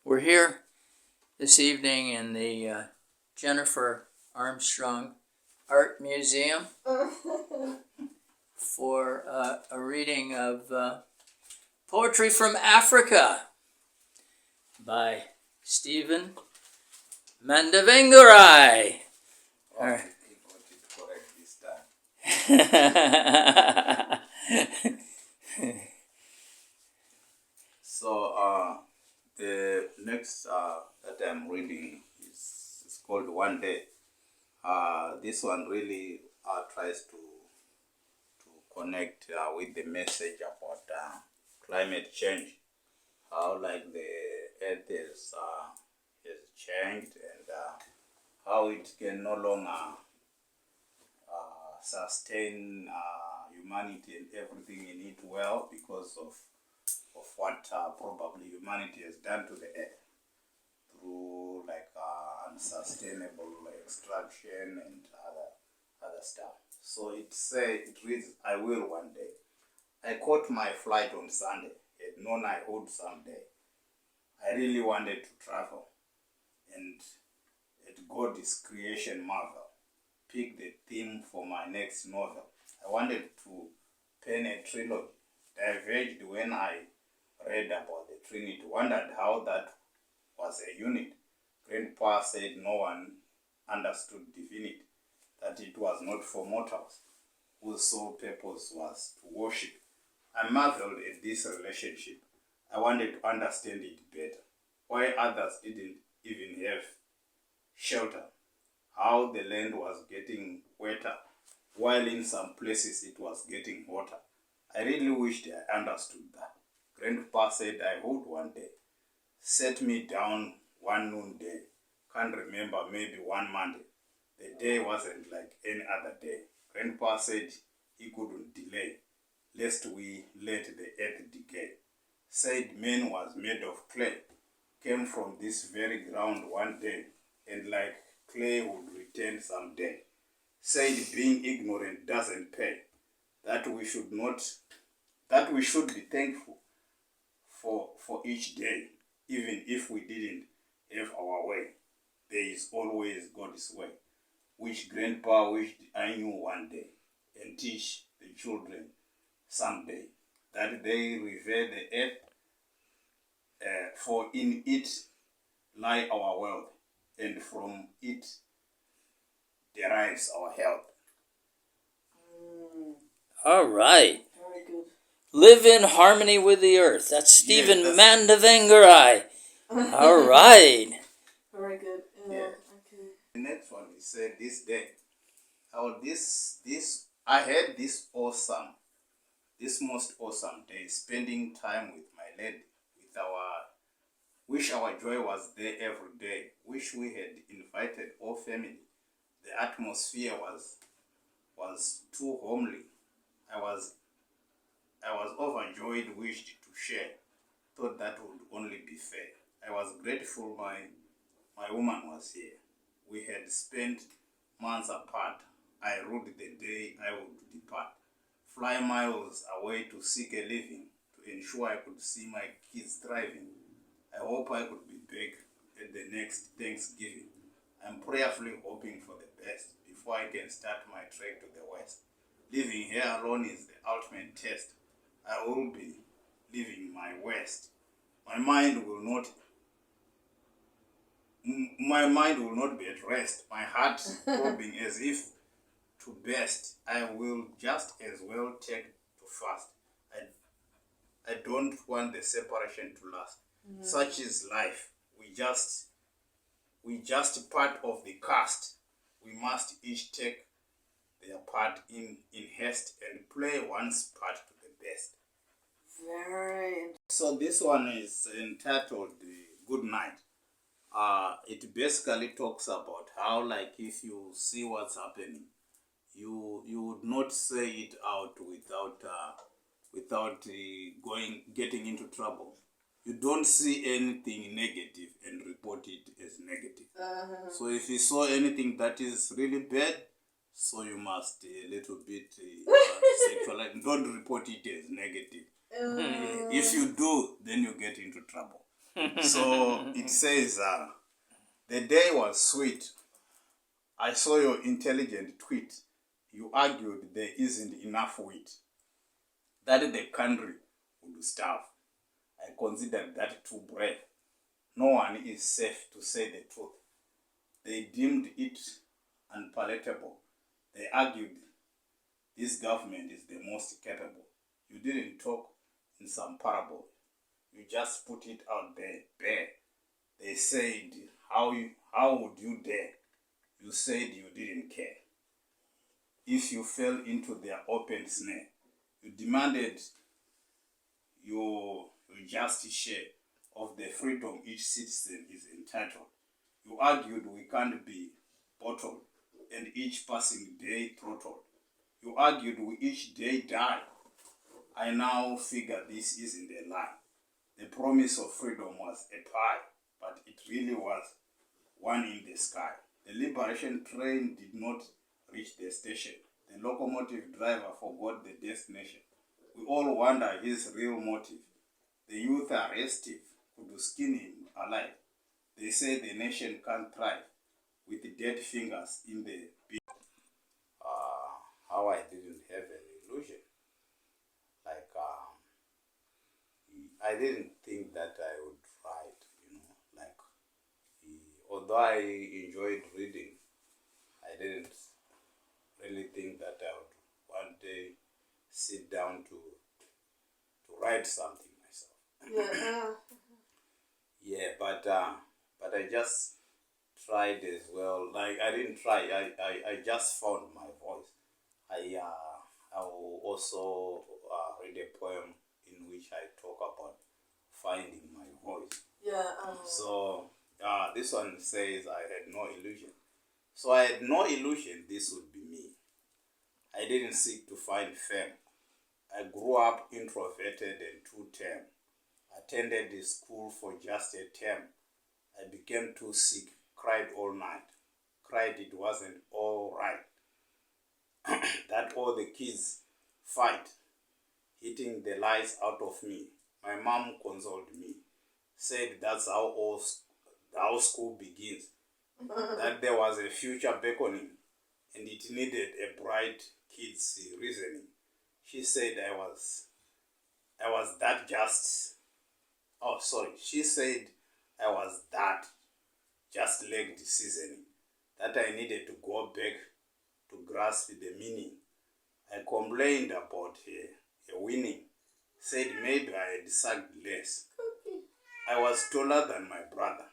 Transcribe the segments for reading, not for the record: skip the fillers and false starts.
We're here this evening in the Jennifer Armstrong Art Museum for a reading of Poetry from Africa by Stephen Mandavengurai. So the next that I'm reading is called One Day. This one really tries to connect with the message about climate change, how like the earth has changed, and how it can no longer sustain humanity and everything in it well because of what probably humanity has done to the earth through like unsustainable extraction and other stuff. So it reads, I will one day. I caught my flight on Sunday, had known I would someday. I really wanted to travel and at God's creation marvel, pick the theme for my next novel. I wanted to pen a trilogy, diverged when I read about the Trinity, wondered how that was a unit. Grandpa said no one understood divinity, that it was not for mortals, whose sole purpose was to worship. I marveled at this relationship. I wanted to understand it better, why others didn't even have shelter, how the land was getting wetter, while in some places it was getting hotter. I really wished I understood that. Grandpa said I would one day. Set me down one noonday. Can't remember, maybe one Monday. The day wasn't like any other day. Grandpa said he couldn't delay, lest we let the earth decay. Said man was made of clay, came from this very ground one day, and like clay would return someday. Said being ignorant doesn't pay, that we should be thankful for each day, even if we didn't have our way. There is always God's way, which Grandpa wished I knew one day, and teach the children someday, that they revere the earth, for in it lie our wealth, and from it derives our health. All right. Very good. Live in harmony with the earth. That's Stephen Mandavengurai. All right. Very good. Yeah. Okay. The next one is said this day. I had this most awesome day, spending time with my lady, wish our joy was there every day, wish we had invited all family. The atmosphere was too homely. I was overjoyed, wished to share, thought that would only be fair. I was grateful my woman was here. We had spent months apart. I ruled the day I would depart, fly miles away to seek a living, to ensure I could see my kids thriving. I hope I could be back at the next Thanksgiving. I'm prayerfully hoping for the best before I can start my trek to the west. Living here alone is the ultimate test. I will be leaving my west. My mind will not be at rest. My heart throbbing as if to burst. I will just as well take to fast. I don't want the separation to last. Such is life. We just part of the cast. We must each take their part in haste and play one's part to the best. Very. So this one is entitled Good Night. It basically talks about how, like, if you see what's happening, you would not say it out without getting into trouble. You don't see anything negative and report it as negative. So if you saw anything that is really bad, so you must a little bit sexualize. Don't report it as negative. If you do, then you get into trouble. So it says, the day was sweet. I saw your intelligent tweet. You argued there isn't enough wheat, that the country would starve. I considered that too brave. No one is safe to say the truth. They deemed it unpalatable. They argued this government is the most capable. You didn't talk in some parable. You just put it out there bare. They said, how would you dare? You said you didn't care. If you fell into their open snare, you demanded your just share of the freedom each citizen is entitled. You argued we can't be bottled and each passing day throttled. You argued we each day die. I now figure this isn't a lie. The promise of freedom was a pie, but it really was one in the sky. The liberation train did not reach the station. The locomotive driver forgot the destination. We all wonder his real motive. The youth are restive, could skin him alive. They say the nation can't thrive with dead fingers in the beat. How I didn't have an illusion. Like, I didn't think that I would write, like, although I enjoyed reading, I didn't really think that I would one day sit down to write something myself. Yeah. Yeah, but I just tried as well. Like, I didn't try. I just found my voice. I will also read a poem in which I talk about finding my voice. Yeah. So this one says I had no illusion. So I had no illusion this would be me. I didn't seek to find fame. I grew up introverted and too-tame. Attended the school for just a term. I became too sick, cried all night. Cried it wasn't all right. That all the kids fight, hitting the lies out of me. My mom consoled me, said that's how school begins. That there was a future beckoning, and it needed a bright kid's reasoning. She said I was that just. Oh, sorry. She said I was that just-legged seasoning, that I needed to go back to grasp the meaning. I complained about a winning, said maybe I had sucked less. I was taller than my brother,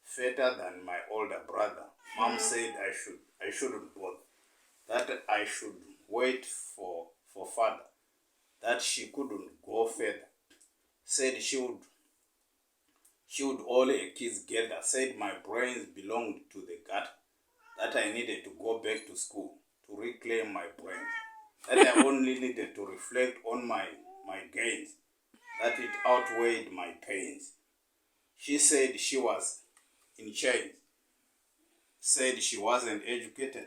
fatter than my older brother. Mom said I shouldn't bother, that I should wait for father, that she couldn't go further. Said she would all her kids gather. Said my brains belonged to the gutter, that I needed to go back to school to reclaim my brains, that I only needed to reflect on my gains, that it outweighed my pains. She said she was in chains, said she wasn't educated.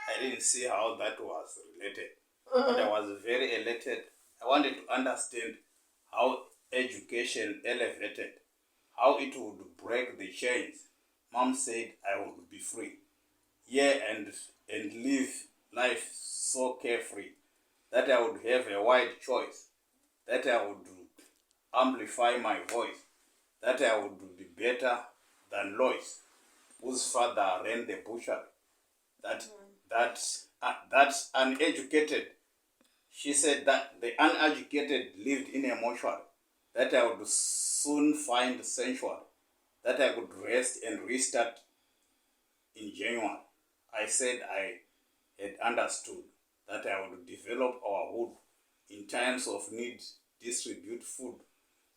I didn't see how that was related, but I was very elated. I wanted to understand how education elevated, how it would break the chains. Mom said I would be free, yeah, and live life so carefree, that I would have a wide choice, that I would amplify my voice, that I would be better than Lois, whose father ran the butchery, that uneducated. She said that the uneducated lived in a mortuary, that I would soon find sanctuary, that I could rest and restart in January. I said I had understood that I would develop our wood in times of need, distribute food,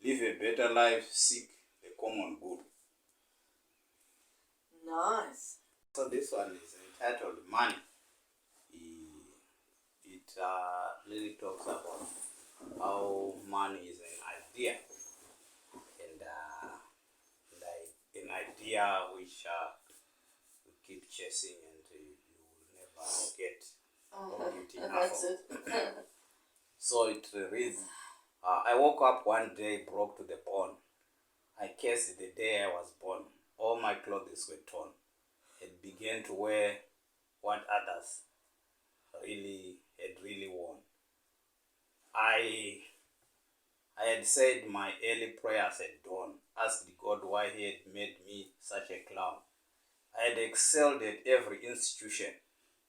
live a better life, seek the common good. Nice. So this one is entitled Money. It really talks about how money is an idea, and like an idea which you keep chasing and you will never get enough That's of. it. So it reads, I woke up one day broke to the bone. I cursed the day I was born. All my clothes were torn and began to wear what others had really worn. I had said my early prayers at dawn, asked God why he had made me such a clown. I had excelled at every institution,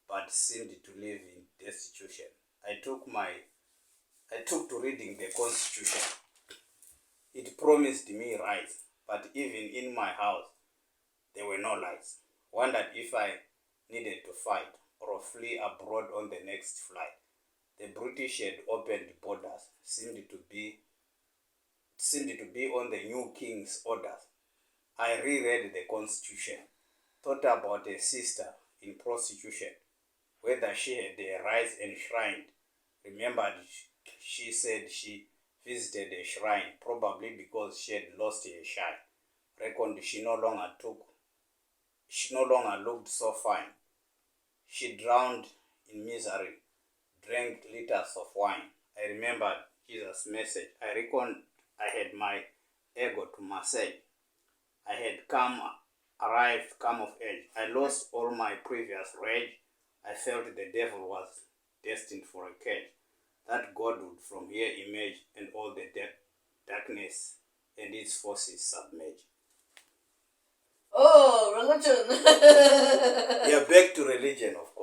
but seemed to live in destitution. I took to reading the Constitution. It promised me rights, but even in my house, there were no lights. Wondered if I needed to fight or flee abroad on the next flight. The British had opened borders, seemed to be on the new king's orders. I reread the Constitution, thought about a sister in prostitution, whether she had a rights enshrined. Remembered she said she visited a shrine, probably because she had lost her shine. Reckoned she no longer looked so fine. She drowned in misery, drank liters of wine. I remembered Jesus' message. I reckoned I had my ego to massage. I had arrived, come of age. I lost all my previous rage. I felt the devil was destined for a cage, that God would from here emerge and all the darkness and its forces submerge. Oh, religion. Yeah, back to religion, of